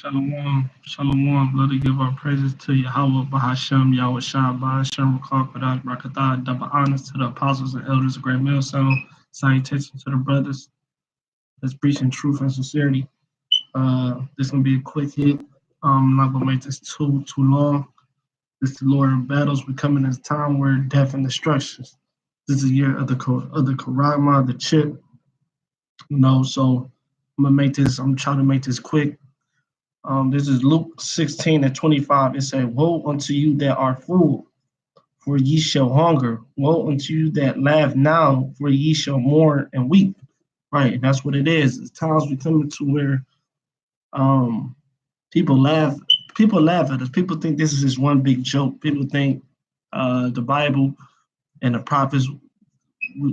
Shalom, shalom, blood to give our praises to Yahweh, Bahashem, Yahweh Shah, Bahashem, Rakah, Kodash, Barakatah, double honors to the apostles and elders of Great Millstone, salutations to the brothers that's preaching truth and sincerity. This gonna be a quick hit. I'm not gonna make this too long. This is the Lord of battles. We coming at a time where death and destruction. This is the year of the Karama, the chip. So I'm trying to make this quick. This is Luke 16:25. It says, "Woe unto you that are full, for ye shall hunger. Woe unto you that laugh now, for ye shall mourn and weep." Right, and that's what it is. It's times we come into where um, people laugh. People laugh at us. People think this is just one big joke. People think the Bible and the prophets. We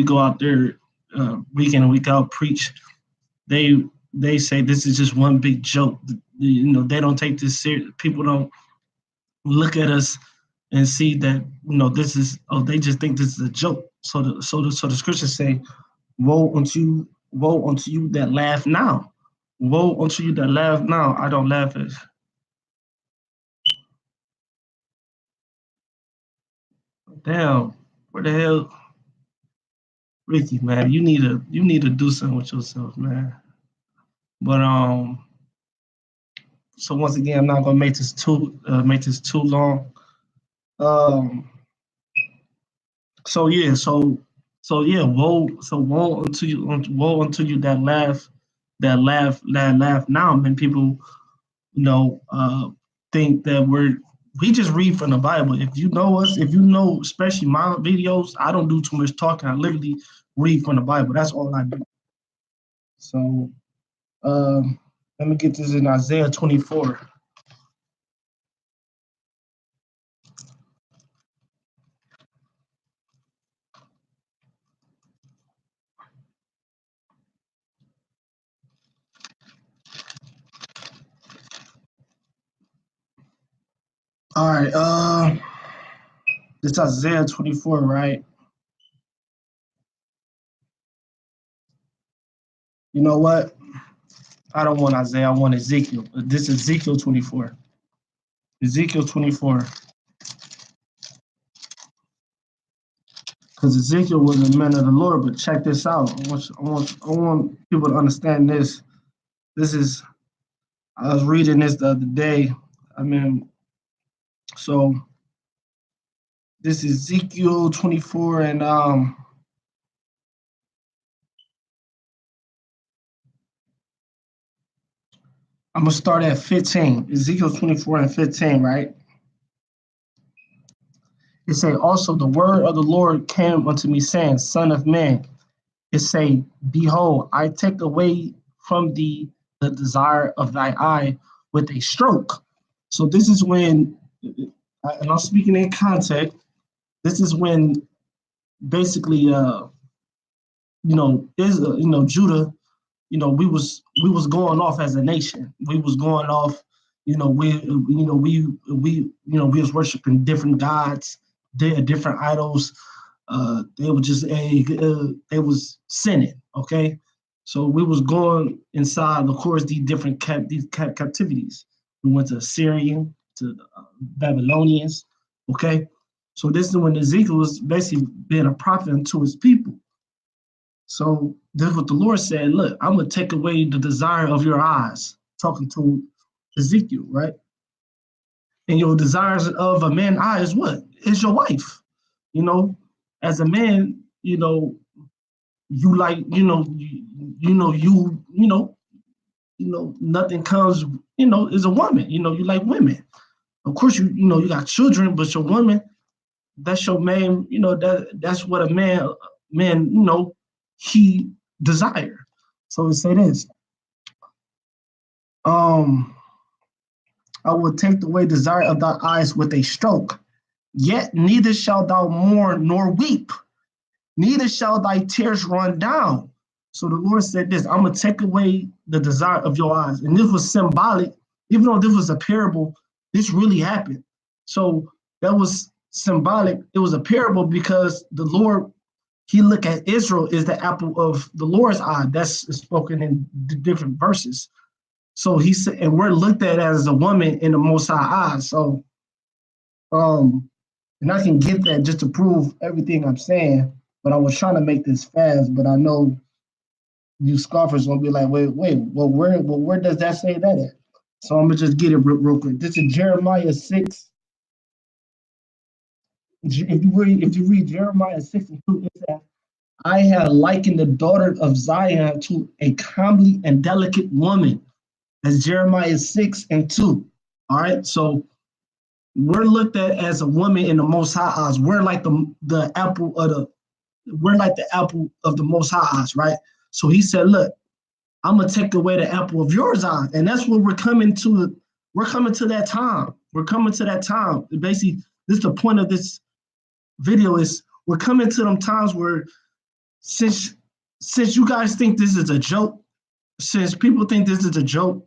go out there week in and week out preach. They say this is just one big joke. They don't take this serious. People don't look at us and see that this is. Oh, they just think this is a joke. So the scriptures say, woe unto you that laugh now. Woe unto you that laugh now. I don't laugh at. Damn, where the hell, Ricky, man? You need to do something with yourself, man. But so once again, I'm not gonna make this too long. So yeah, woe unto you that laugh now. And people, think that we just read from the Bible. If you know us, especially my videos, I don't do too much talking. I literally read from the Bible. That's all I do. So let me get this in Isaiah 24. All right, it's Isaiah 24, right? You know what? I don't want Isaiah, I want Ezekiel. This is Ezekiel 24. Ezekiel 24. Because Ezekiel was a man of the Lord, but check this out. I want people to understand this. I was reading this the other day. So this is Ezekiel 24, and I'm gonna start at 15. Ezekiel 24 and 15, right? It say, also the word of the Lord came unto me, saying, Son of man, it say, behold, I take away from thee the desire of thy eye with a stroke. So this is when, and I'm speaking in context, this is when basically, Judah, we was going off as a nation. We was going off, we was worshiping different gods, different idols. They were just they was sinning. Okay, so we was going inside, of course, these different captivities. We went to Assyrian, to Babylonians. Okay, so this is when Ezekiel was basically being a prophet unto his people. So this is what the Lord said, look, I'm going to take away the desire of your eyes, talking to Ezekiel, right? And your desires of a man's eye is what? Is your wife. As a man, you like, nothing comes, is a woman, you like women. Of course, you got children, but your woman, that's your man, that's what a man, he desire. So it say this. I will take away desire of thy eyes with a stroke. Yet neither shalt thou mourn nor weep, neither shall thy tears run down. So the Lord said this, I'm going to take away the desire of your eyes. And this was symbolic. Even though this was a parable, this really happened. So that was symbolic. It was a parable because the Lord, he looked at Israel as the apple of the Lord's eye. That's spoken in different verses. So he said, and we're looked at as a woman in the Most High eyes. So, and I can get that just to prove everything I'm saying. But I was trying to make this fast, but I know you scoffers gonna be like, wait, where does that say that at? So I'm gonna just get it real quick. This is Jeremiah 6. If you read Jeremiah 6:2, it says, I have likened the daughter of Zion to a comely and delicate woman. That's Jeremiah 6:2. All right. So we're looked at as a woman in the Most High eyes. We're like we're like the apple of the Most High eyes, right? So he said, look, I'm gonna take away the apple of yours eye. And that's what we're coming to. We're coming to that time. We're coming to that time. Basically, this is the point of this video is we're coming to them times where since you guys think this is a joke, since people think this is a joke,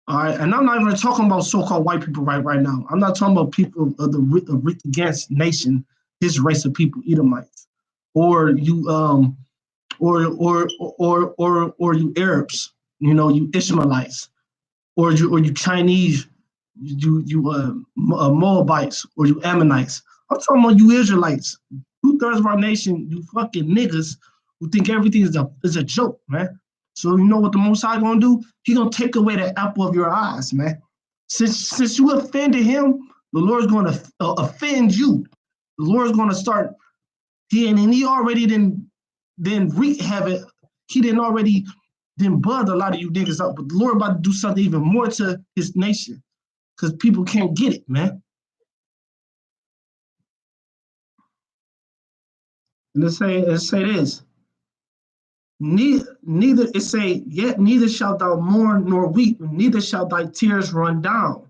all right, and I'm not even talking about so-called white people right now. I'm not talking about people of the against nation, his race of people, Edomites, or you or you Arabs, you Ishmaelites, or you Chinese, Moabites, or you Ammonites. I'm talking about you Israelites. 2/3 of our nation, you fucking niggas who think everything is a joke, man. So you know what the Most High gonna do? He gonna take away the apple of your eyes, man. Since you offended him, the Lord's gonna offend you. The Lord's gonna start. He already didn't have it. He didn't already didn't bud a lot of you niggas up, but the Lord about to do something even more to his nation because people can't get it, man. And it say this. Neither it say, yet neither shalt thou mourn nor weep, neither shall thy tears run down.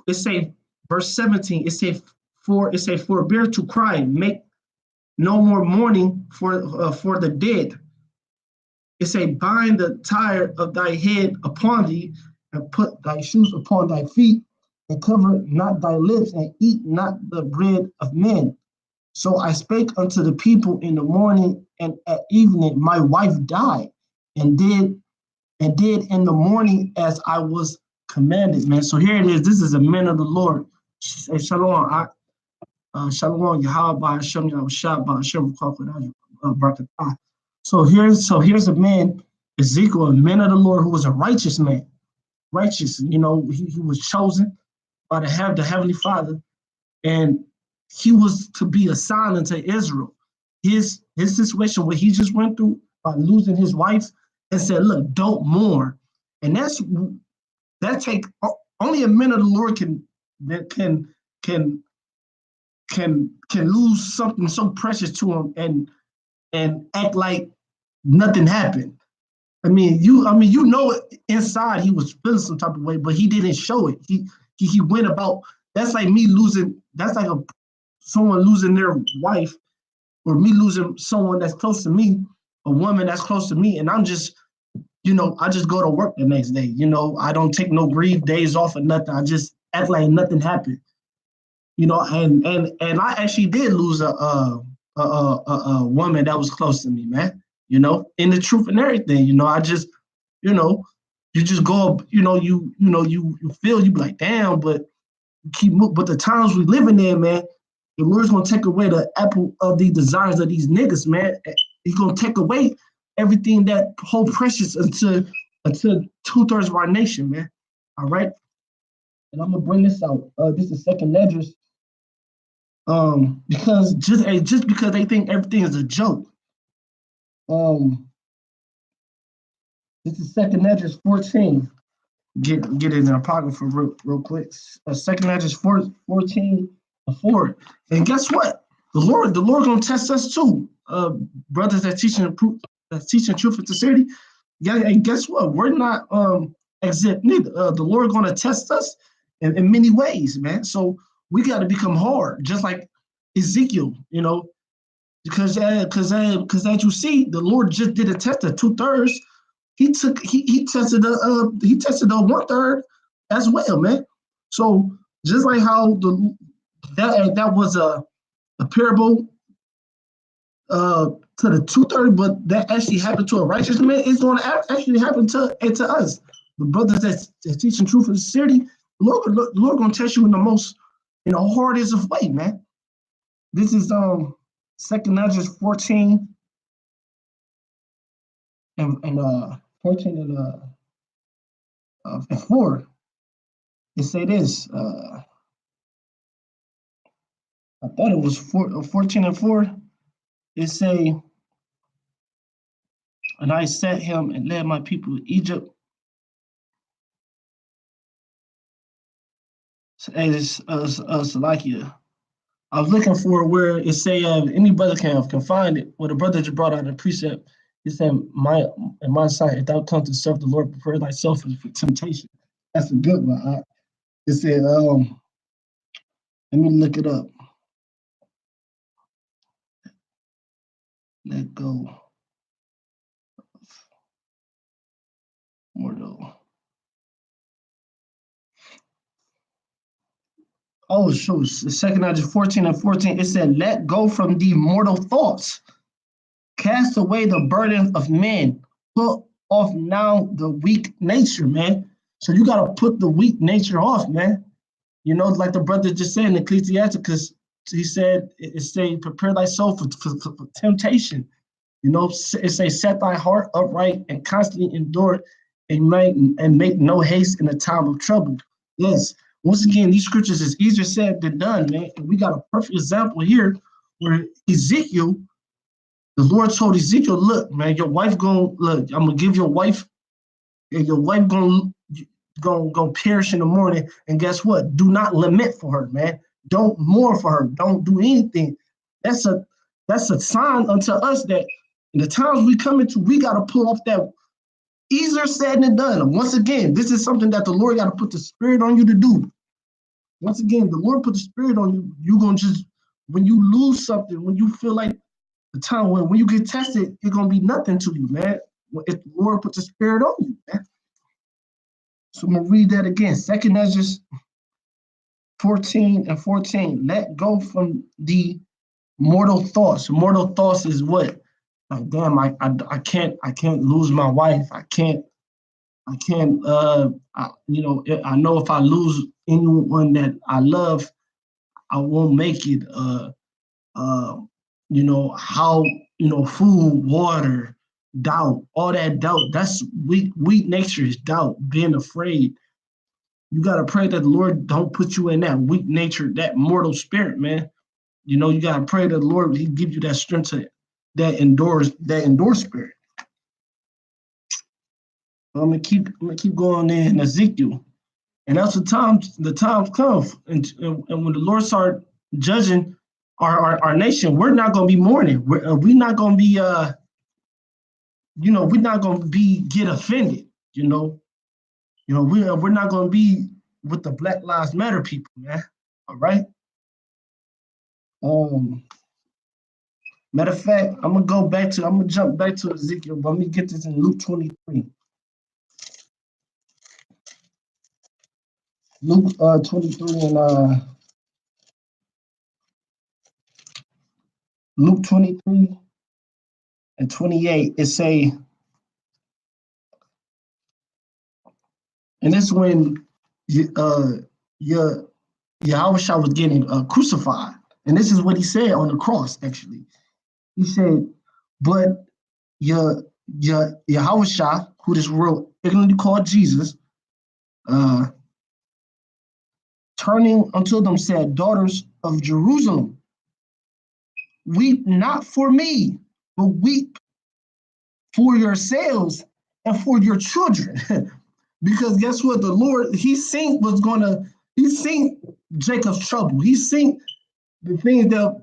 It say, verse 17, it say, forbear to cry, make no more mourning for the dead. It say, bind the tire of thy head upon thee, and put thy shoes upon thy feet, and cover not thy lips, and eat not the bread of men. So I spake unto the people in the morning, and at evening my wife died, and did in the morning as I was commanded, man. So here it is. This is a man of the Lord. Shalom. Shalom. Yahweh Hashem Yahushua Hashem Barakatah. So here's a man, Ezekiel, a man of the Lord who was a righteous man. Righteous, he was chosen by the Heavenly Father, and he was to be a sign unto Israel. His situation, what he just went through by losing his wife, and said, look, don't mourn. And that take only a man of the Lord can lose something so precious to him and act like nothing happened. I mean, inside he was feeling some type of way, but he didn't show it. He went about. That's like me losing. That's like someone losing their wife, or me losing someone that's close to me, a woman that's close to me, and I'm just, I just go to work the next day. I don't take no grief days off or nothing. I just act like nothing happened. And I actually did lose a woman that was close to me, man. In the truth and everything. I just, you just go, you feel, you be like, damn, but keep moving. But the times we living in, man, the Lord's gonna take away the apple of the desires of these niggas, man. He's gonna take away everything that hold precious until 2/3 of our nation, man. All right. And I'm gonna bring this out. This is Second Esdras. Because just because they think everything is a joke. This is Second Esdras 14. Get it in the apocrypha real quick. Second Esdras 14:4. And guess what? The Lord gonna test us too. Brothers that teaching truth and sincerity. Yeah, and guess what? We're not exempt neither. The Lord gonna test us in many ways, man. So we got to become hard, just like Ezekiel, because as you see, the Lord just did a test of 2/3. He tested the 1/3 as well, man. So just like how that was a parable to the 2/3, but that actually happened to a righteous man, it's going to actually happen to us. The brothers that's teaching truth and sincerity, the Lord gonna test you in the hardest of way, man. This is 2 Ezra 14 and 14 and 4. It say this. I thought it was 14 and 4. It say, and I set him and led my people to Egypt. Salakia. I was looking for where it say any brother can find it. Where the brother just brought out a precept. He said, in my sight, if thou come to serve the Lord, prepare thyself for temptation. That's a good one. It said, let me look it up. Let go. Mortal. Oh, shoot. 2 Ezra 14 and 14. It said, let go from the mortal thoughts. Cast away the burden of men. Put off now the weak nature, man. So you got to put the weak nature off, man. You know, like the brother just said in Ecclesiasticus, he said, it say, prepare thyself for temptation. You know, it say, set thy heart upright and constantly endure and make no haste in a time of trouble. Yes. Once again, these scriptures is easier said than done, man. And we got a perfect example here where Ezekiel, the Lord told Ezekiel, look, man, your wife I'm gonna give your wife, and your wife gonna perish in the morning. And guess what? Do not lament for her, man. Don't mourn for her. Don't do anything. That's a sign unto us that in the times we come into, we gotta pull off that easier said than done. And once again, this is something that the Lord gotta put the spirit on you to do. Once again, the Lord put the spirit on you. You're gonna just, when you lose something, when you feel like the time when you get tested, it's gonna be nothing to you, man. If the Lord put the spirit on you, man. So I'm gonna read that again. 2 Ezra 14 and 14. Let go from the mortal thoughts. Mortal thoughts is what? Like, damn, I can't lose my wife. I know if I lose anyone that I love, I won't make it. Food, water, doubt, all that doubt. That's weak nature is doubt, being afraid. You gotta pray that the Lord don't put you in that weak nature, that mortal spirit, man. You know, you gotta pray that the Lord He give you that strength to that endure spirit. I'm gonna keep going in Ezekiel, and that's the times come, and when the Lord start judging our nation, we're not gonna be mourning. We're not gonna be we're not gonna get offended. We're not gonna be with the Black Lives Matter people, man. All right. Matter of fact, I'm gonna jump back to Ezekiel, but let me get this in Luke 23. Luke 23 and Luke 23 and 28. It say, and this is when Yahushua was getting crucified, and this is what he said on the cross. Actually, he said, "But Yahushua, who this world ignorantly called Jesus, turning unto them said, Daughters of Jerusalem, weep not for me, but weep for yourselves and for your children." Because guess what? The Lord, He seen Jacob's trouble. He seen the things that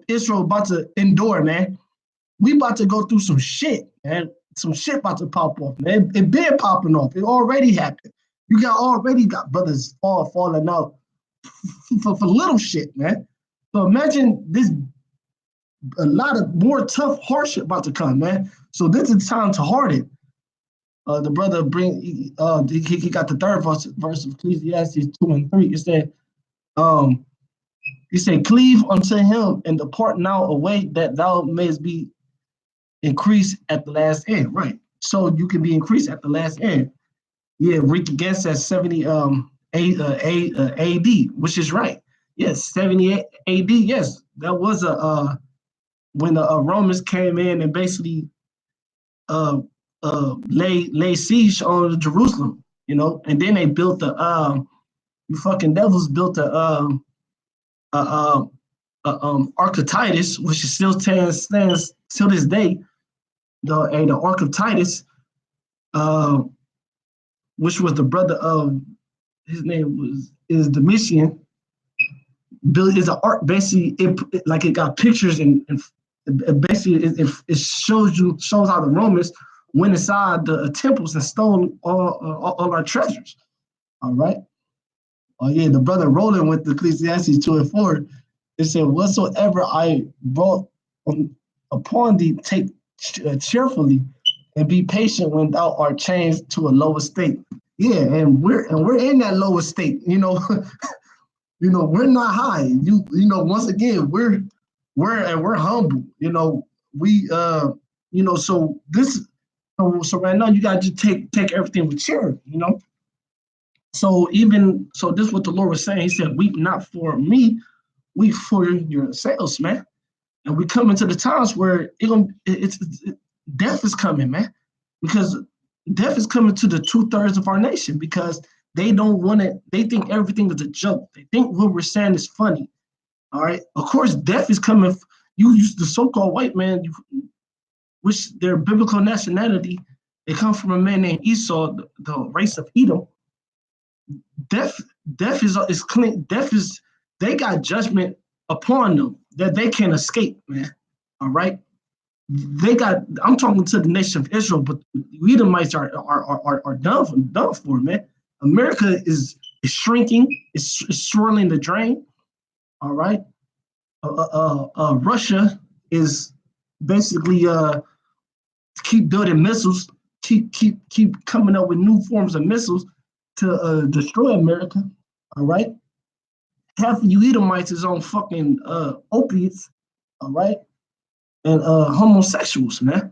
Israel about to endure, man. We about to go through some shit, man. Some shit about to pop off, man. It been popping off. It already happened. You already got brothers falling out for little shit, man. So imagine a lot of more tough hardship about to come, man. So this is time to harden. The brother he got the third verse of Ecclesiastes 2 and 3. It said, he said, cleave unto him and depart now away that thou mayest be increased at the last end. Right. so you can be increased at the last end. Yeah, Rick against at 70 AD, which is right. Yes, 78 AD. Yes, that was a when the Romans came in and basically lay siege on Jerusalem, you know, and then they built the you fucking devils built a Ark of Titus, which is still stands till this day. The Ark of Titus, uh, which was the brother of his name is Domitian. Built is an art basically like it got pictures and basically it shows how the Romans went inside the temples and stole all our treasures. All right. Oh yeah, the brother Roland with the Ecclesiastes 2:4. It said, "Whatsoever I brought upon thee, take cheerfully, and be patient when thou art changed to a lower state." Yeah, and we're in that lower state. You know, we're not high. Once again, we're humble. So this so right now you gotta just take everything with charity. So this is what the Lord was saying. He said, "Weep not for me, weep for yourselves, man." And we come into the times where death is coming, man, because death is coming to the 2/3 of our nation because they don't want it. They think everything is a joke. They think what we're saying is funny. All right. Of course, death is coming. You use the so-called white man, which their biblical nationality, they come from a man named Esau, the race of Edom. Death is clean. They got judgment upon them that they can't escape, man. All right. I'm talking to the nation of Israel, but the Edomites are done for, man. America is shrinking, it's swirling the drain. All right. Russia is basically keep building missiles, keep coming up with new forms of missiles to destroy America. All right. Half of you Edomites is on fucking opiates. All right. And homosexuals, man.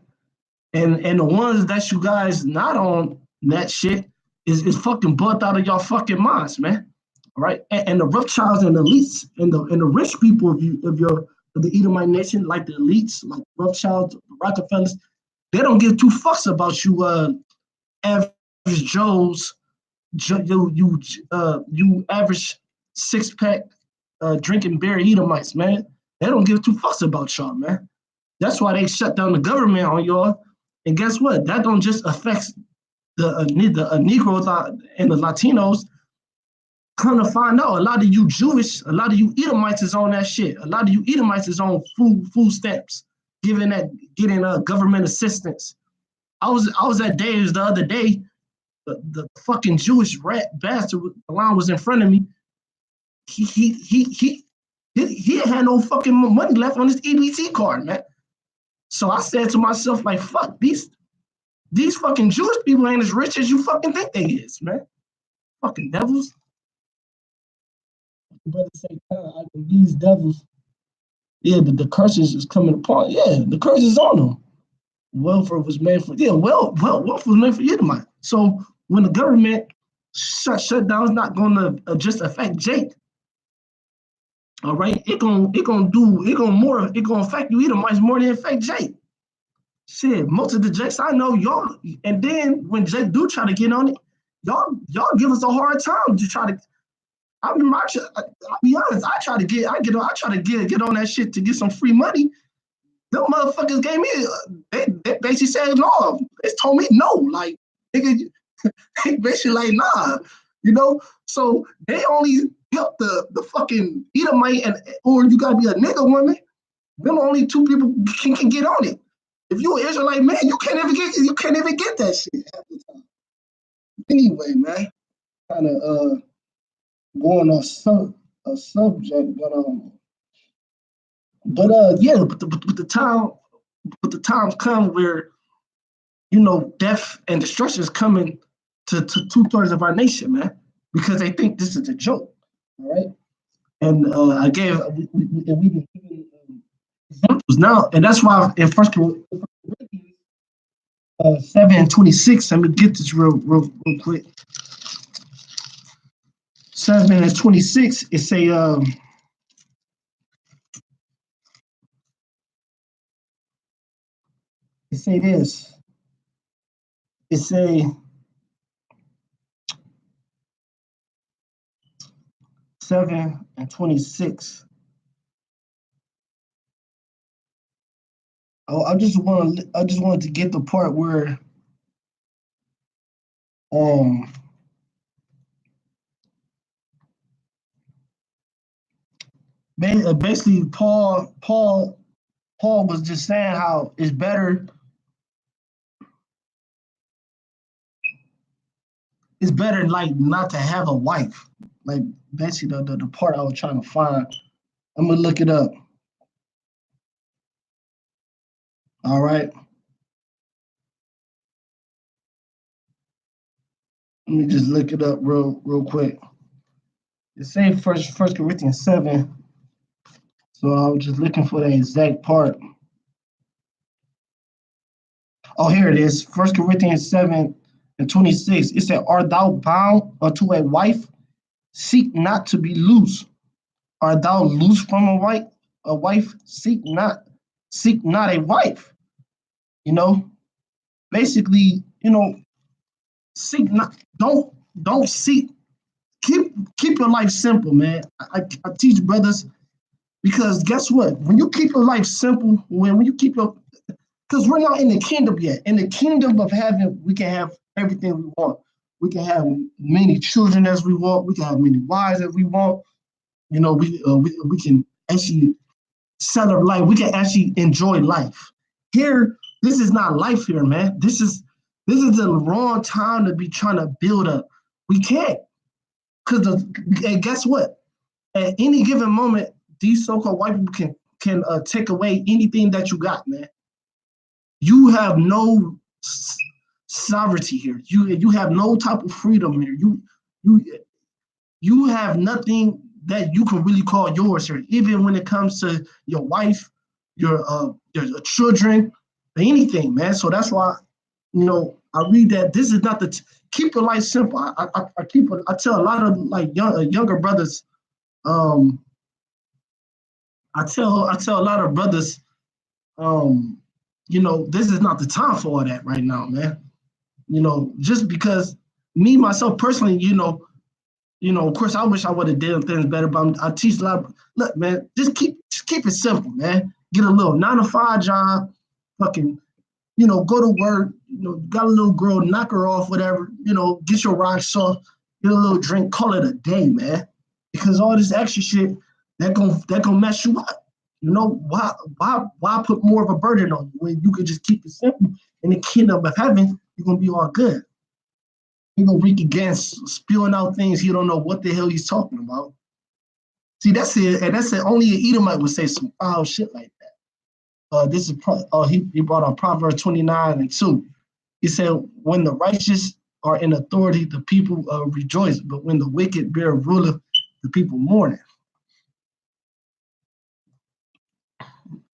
And the ones that you guys not on that shit is fucking bugged out of y'all fucking minds, man. All right. And the Rothschilds and the elites and the rich people of the Edomite nation, like the elites, like Rothschilds, Rockefellers, they don't give two fucks about you average Joes, you average 6-pack drinking beer Edomites, man. They don't give two fucks about y'all, man. That's why they shut down the government on y'all. And guess what? That don't just affect the Negroes and the Latinos. Come to find out, a lot of you Jewish, a lot of you Edomites is on that shit. A lot of you Edomites is on food stamps, getting government assistance. I was at Dave's the other day. The fucking Jewish rat bastard, the line was in front of me. He had no fucking money left on his EBT card, man. So I said to myself, like, fuck, these fucking Jewish people ain't as rich as you fucking think they is, man. Fucking devils. Brother say, these devils, yeah, the curses is coming upon. Yeah, the curse is on them. Wealth was made for, wealth was made for Edomite. So when the government shut down, it's not gonna just affect Jake. All right, it gonna affect you Edomites more than affect Jake. Shit, most of the Jakes I know, y'all, and then when Jake do try to get on it, y'all give us a hard time to try to. I remember, I'll be honest, I try to get on that shit to get some free money. Them motherfuckers gave me, they basically said no. They told me no, like, nigga, they basically like, nah, so they only help the fucking Edomite or you gotta be a nigga woman. Them only two people can get on it. If you an Israelite man, you can't even get that shit half the time. Anyway, man, kind of going on a subject, but yeah, but the times come where death and destruction is coming to 2/3 of our nation, man, because they think this is a joke. All right, and we've been giving examples now, and that's why in First Corinthians 7 and 26. Let me get this real quick. 7 and 26. It say this. It say 7 and 26. Oh, I just wanted to get the part where basically Paul was just saying how it's better like not to have a wife. Like basically the part I was trying to find. I'm gonna look it up. All right. Let me just look it up real quick. It says First Corinthians 7. So I was just looking for the exact part. Oh, here it is. 1 Corinthians 7 and 26. It said, "Art thou bound unto a wife? Seek not to be loose. Art thou loose from a wife? Seek not a wife." You know, basically, seek not. Don't seek. Keep your life simple, man. I teach brothers because guess what? When you keep your life simple, when you keep your because we're not in the kingdom yet. In the kingdom of heaven, we can have everything we want. We can have many children as we want. We can have many wives as we want. We can actually celebrate life. We can actually enjoy life. Here, this is not life here, man. This is the wrong time to be trying to build up. We can't. And guess what? At any given moment, these so-called white people can take away anything that you got, man. You have no sovereignty here. You have no type of freedom here. You have nothing that you can really call yours here, even when it comes to your wife, your children, anything, man. So that's why, I read that this is not keep your life simple. I tell a lot of like younger brothers, I tell a lot of brothers, this is not the time for all that right now, man. Just because me myself personally, of course, I wish I would have done things better, but I teach a lot. Look, man, just keep it simple, man. Get a little 9-to-5 job, fucking, go to work. Got a little girl, knock her off, whatever. Get your rocks off, get a little drink, call it a day, man. Because all this extra shit that gonna mess you up. Why put more of a burden on you when you could just keep it simple? In the kingdom of heaven, you're gonna be all good. You're gonna reek against spewing out things you don't know what the hell he's talking about. See, that's it, and that's it. Only an Edomite would say some foul shit like that. This is he brought up Proverbs 29:2. He said, "When the righteous are in authority, the people rejoice, but when the wicked bear ruler, the people mourn it."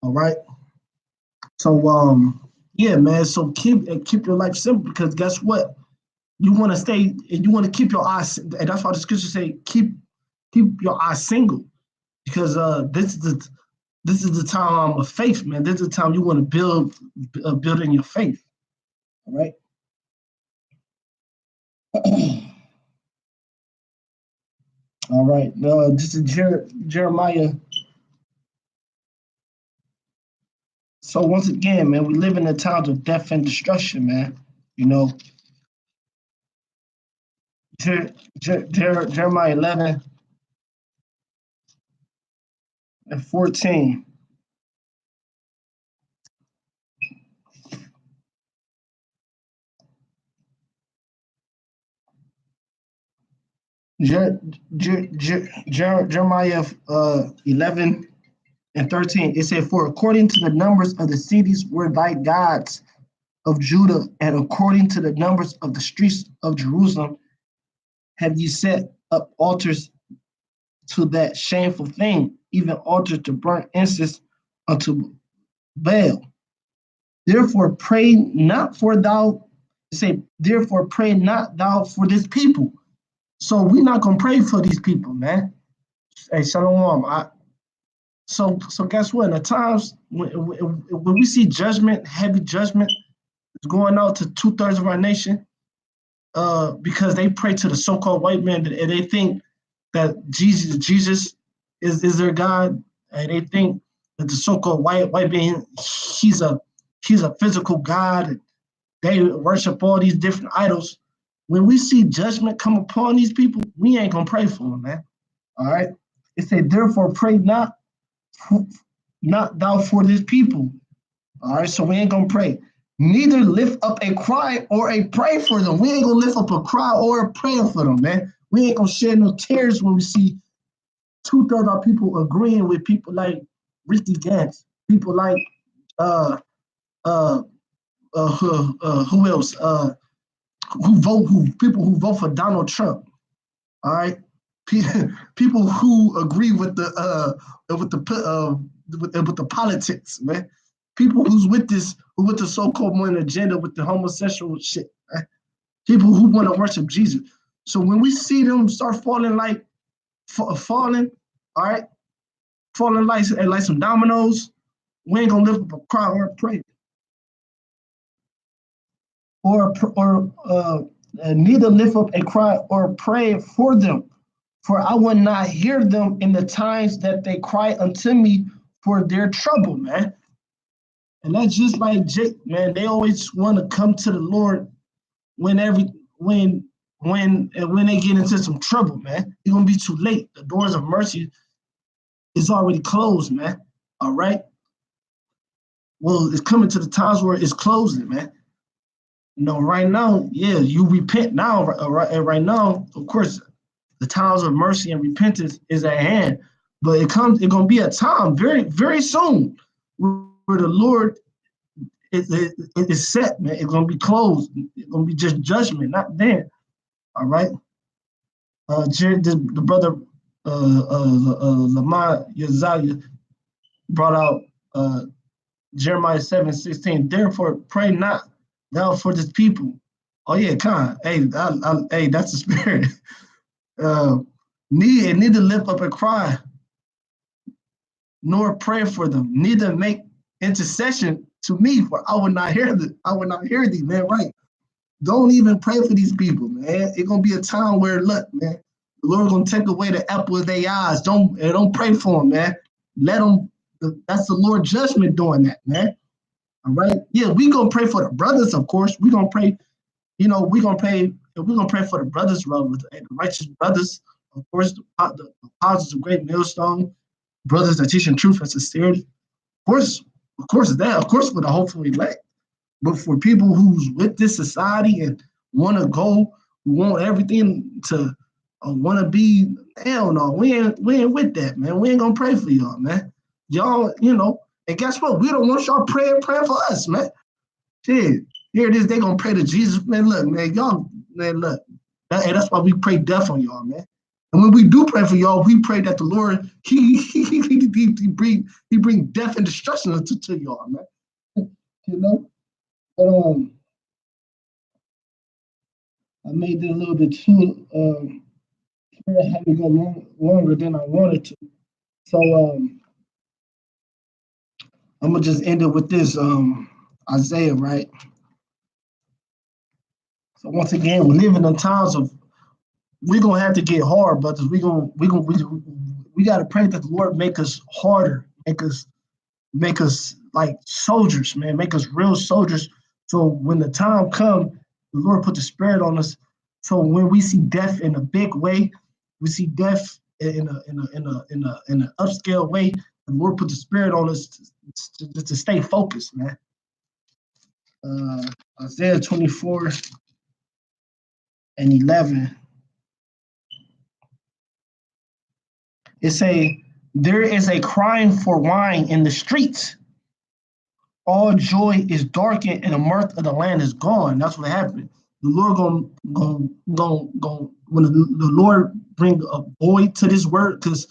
All right. So yeah, man. So keep your life simple because guess what? You want to stay and you want to keep your eyes, and that's why the scriptures say keep your eyes single because this is the time of faith, man. This is the time you want to build in your faith. All right. All right. This is Jeremiah. So once again, man, we live in the times of death and destruction, man. Jeremiah 11:14. Jeremiah 11:13. It said, "For according to the numbers of the cities were thy gods of Judah, and according to the numbers of the streets of Jerusalem, have ye set up altars to that shameful thing, even altars to burn incense unto Baal." Therefore pray not for thou, say, therefore pray not thou for this people. So we're not gonna pray for these people, man. Hey, Shalom. So guess what? At times when we see judgment, heavy judgment is going out to 2/3 of our nation, because they pray to the so-called white man and they think that Jesus is their God, and they think that the so-called white man he's a physical God. And they worship all these different idols. When we see judgment come upon these people, we ain't gonna pray for them, man. All right. It said, therefore pray not thou for this people. All right, so we ain't gonna pray. Neither lift up a cry or a pray for them. We ain't gonna lift up a cry or a prayer for them, man. We ain't gonna shed no tears when we see 2/3 of our people agreeing with people like Ricky Gantz, people like who else? People who vote for Donald Trump. All right, people who agree with the politics, man. People who's with this, who with the so-called modern agenda, with the homosexual shit. Right? People who want to worship Jesus. So when we see them start falling, all right, falling like some dominoes, we ain't gonna lift up a cry or a pray, or neither lift up a cry or pray for them. For I will not hear them in the times that they cry unto me for their trouble, man. And that's just like Jake, man. They always want to come to the Lord when they get into some trouble, man. It's gonna be too late. The doors of mercy is already closed, man. All right. Well, it's coming to the times where it's closing, man. You know, right now, yeah, you repent now, right now, of course, the times of mercy and repentance is at hand. But it's gonna be a time very, very soon where the Lord is set, man. It's gonna be closed. It's gonna be just judgment, not there. All right. The brother Lamont Yaziah brought out Jeremiah 7:16. Therefore, pray not thou for this people. Oh yeah, Khan. Hey, hey, that's the spirit. Neither lift up a cry, nor pray for them. Neither make intercession to me, for I will not hear thee, man. Right? Don't even pray for these people, man. It's gonna be a time where, look, man, the Lord gonna take away the apple of their eyes. Don't pray for them, man. Let them. That's the Lord judgment doing that, man. All right. Yeah, we gonna pray for the brothers, of course. We gonna pray. You know, we gonna pray for the brothers, the righteous brothers, of course, the apostles of great millstone, brothers that teach in truth and sincerity. Of course, for the hopeful elect. But for people who's with this society and want to go, who want everything to want to be, hell no, we ain't with that, man. We ain't gonna pray for y'all, man. Y'all, you know, and guess what? We don't want y'all praying for us, man. Shit, here it is. They gonna pray to Jesus, man. Look, man, y'all, man, look. That's why we pray death on y'all, man. And when we do pray for y'all, we pray that the Lord he bring death and destruction to y'all, man. You know. I made it a little bit too. I had to go longer than I wanted to. So I'm gonna just end it with this. Isaiah, right? So once again, we're living in times of we're gonna have to get hard, brothers. We gotta pray that the Lord make us harder, make us like soldiers, man, make us real soldiers. So when the time comes, the Lord put the Spirit on us. So when we see death in a big way, we see death in an upscale way. The Lord put the Spirit on us to stay focused, man. Isaiah 24:11. It say, there is a crying for wine in the streets. All joy is darkened and the mirth of the land is gone. That's what happened. The Lord going when the Lord bring a void to this word, because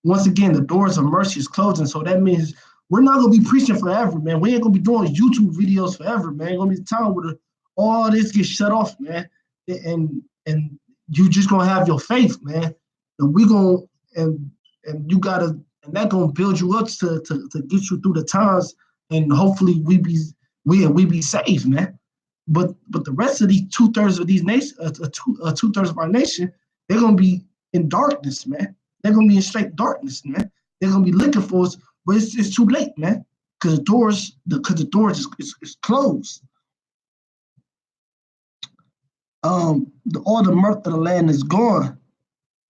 once again the doors of mercy is closing. So that means we're not gonna be preaching forever, man. We ain't gonna be doing YouTube videos forever, man. Ain't gonna be a time where all this gets shut off, man. And you just gonna have your faith, man. And we gonna and you gotta and that gonna build you up to get you through the times, and hopefully we be saved, man. But the rest of these 2/3 of these nations, 2/3 of our nation, they're gonna be in darkness, man. They're gonna be in straight darkness, man. They're gonna be looking for us, but it's too late, man. Because the doors is closed. All the mirth of the land is gone.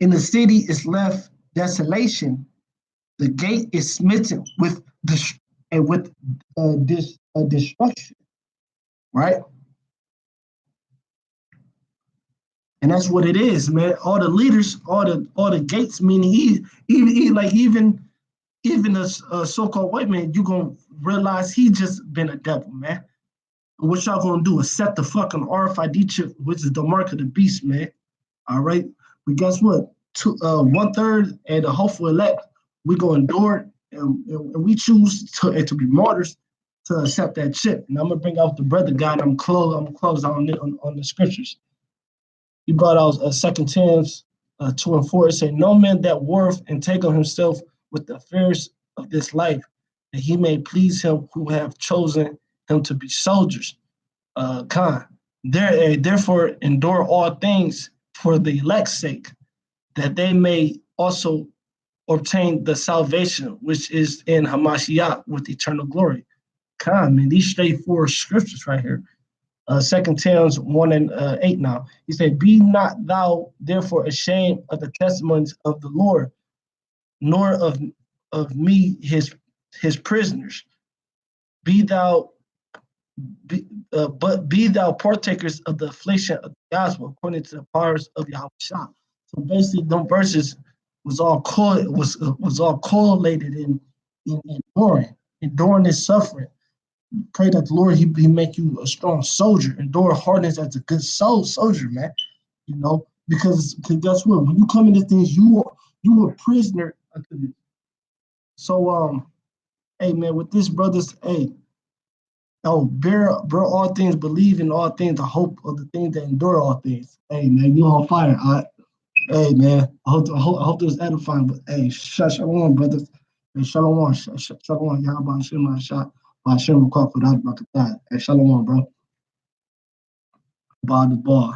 In the city is left desolation. The gate is smitten with destruction, right? And that's what it is, man. All the leaders, all the gates, meaning even a so-called white man, you gonna realize he just been a devil, man. And what y'all gonna do is set the fucking RFID chip, which is the mark of the beast, man. All right. But guess what? 1/3 and the hopeful elect, we gonna endure it, and we choose to be martyrs to accept that chip. And I'm gonna bring out the brother guy, and I'm close on the scriptures. He brought out 2 Timothy 2:4. It said, "No man that warreth and take on himself with the affairs of this life, that he may please him who have chosen him to be soldiers." Therefore endure all things for the elect's sake, that they may also obtain the salvation which is in Hamashiach with eternal glory. Man, these straightforward scriptures right here. 2 Timothy 1:8 now. He said, "Be not thou therefore ashamed of the testimonies of the Lord, nor of me his prisoners. But be thou partakers of the affliction of the gospel according to the powers of Yahweh." So basically, them verses was all correlated in enduring this suffering. Pray that the Lord he make you a strong soldier, endure hardness as a good soldier, man. You know, because guess what? When you come into things, you a prisoner unto this. So hey man, with this brothers, hey, bear all things, believe in all things, the hope of the things that endure all things. Hey man, you on fire. Hey man, I hope this was edifying. But hey, shalom, brothers. Hey, shalom, shalom. Yahweh Shem shot. Hashem Rakha Kodat Brakatah. Hey, shalom, bro. Ball the ball.